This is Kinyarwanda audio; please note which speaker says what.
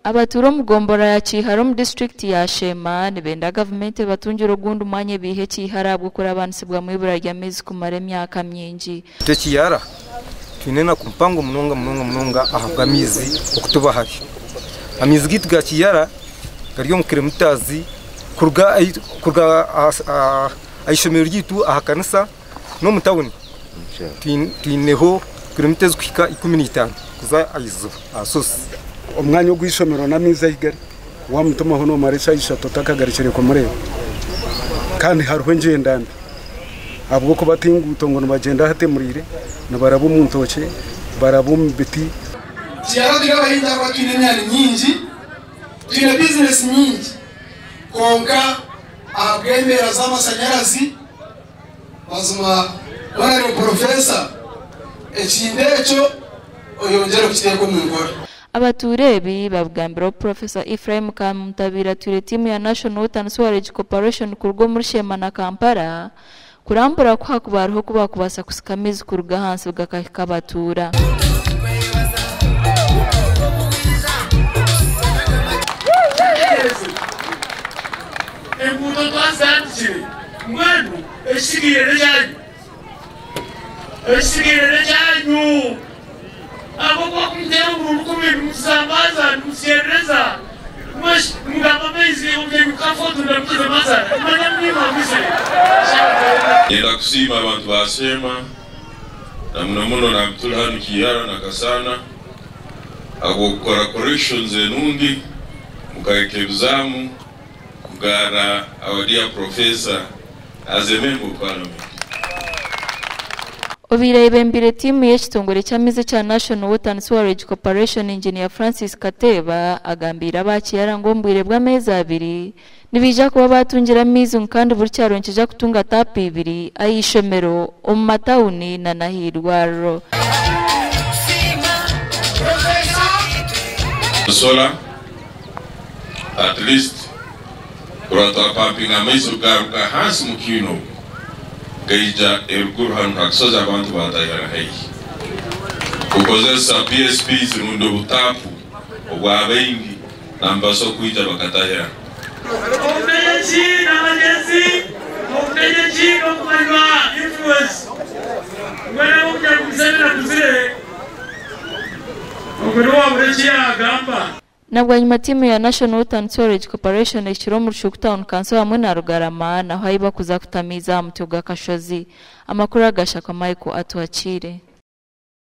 Speaker 1: Abaturo mugombora ya Chiharo mu district ya Shema nibenda government batungira ugundu mwanye bihe Chihara gukora abansibwa mu ibura rya mezi kumara emyaka myinji.
Speaker 2: Chihara tunena kumpango munonga ahabwa mizi okutuba hari. Amizi gitga Chihara kariyo mukire mutazi kurga ayishomero gitu ahakanisa no mutawuni. Tuineho kilometers kwika 15 kuza ayizo asosi.
Speaker 3: Umwanya gwishomero na miza igari wa mutuma hono marisha ishato takagarikire ko mureba kandi haruho ngendanda abwo ko batingutongo bagenda hatemurire nabarabu muntoke barabu mbiti
Speaker 4: cyaro diga bahinda kwa kinene nyinji tuna business nyinji konka abwemera z'amashanyarazi bazuma bari professor ekindecho oyongera kuteko mu ngoro.
Speaker 1: Abaturebi babwambira Professor Ephraim Kamutabira ture timu ya National Water and Sewerage Corporation kurgo muri Shema na Kampala kurambura kwa kubariho kuba kubasa kusikamiza kuruga hansi bwakabatura.
Speaker 5: Embuto twasanzire mwenu eshigire ryanyu abo kwa kumtera urukume musambaza musieneza mwesh mugamba mezi uje kukafoto na mtazamaza manya mlima mbise
Speaker 6: nenda kusima abantu basema na muno na mtulani Chihara na Kasana abo kora corrections enundi mukaekebuzamu kugara our dear professor as a member of parliament.
Speaker 1: Obirebe mbire timu y'ekitongole cyamize cya National Water and Sewerage Corporation Engineer Francis Kateba agambira bakiyara ngo mbwire bw'amezi abiri nibija kuba batungira mizu kandi buri cyaronkeje kutunga tapi ibiri ayishomero omatawuni na nahirwaro.
Speaker 6: Sola at least kurata pumping amaiso garuka hasi mukino gaija elkurhan haksoza abantu batayara hei kukozesa PSPs mundo butapu obwabengi nambaso kuita bakataya
Speaker 5: omeji na majenzi omeji okumanywa influence ngwana ukya kumsana kuzire okwerwa bureji agamba.
Speaker 1: Nabwo nyuma timu ya National Water and Sewerage Corporation ishiro mu Shuktown Council hamwe na Rugarama naho ayiba kuza kutamiza mutyoga kashozi amakuru agasha kwa Michael atuachire.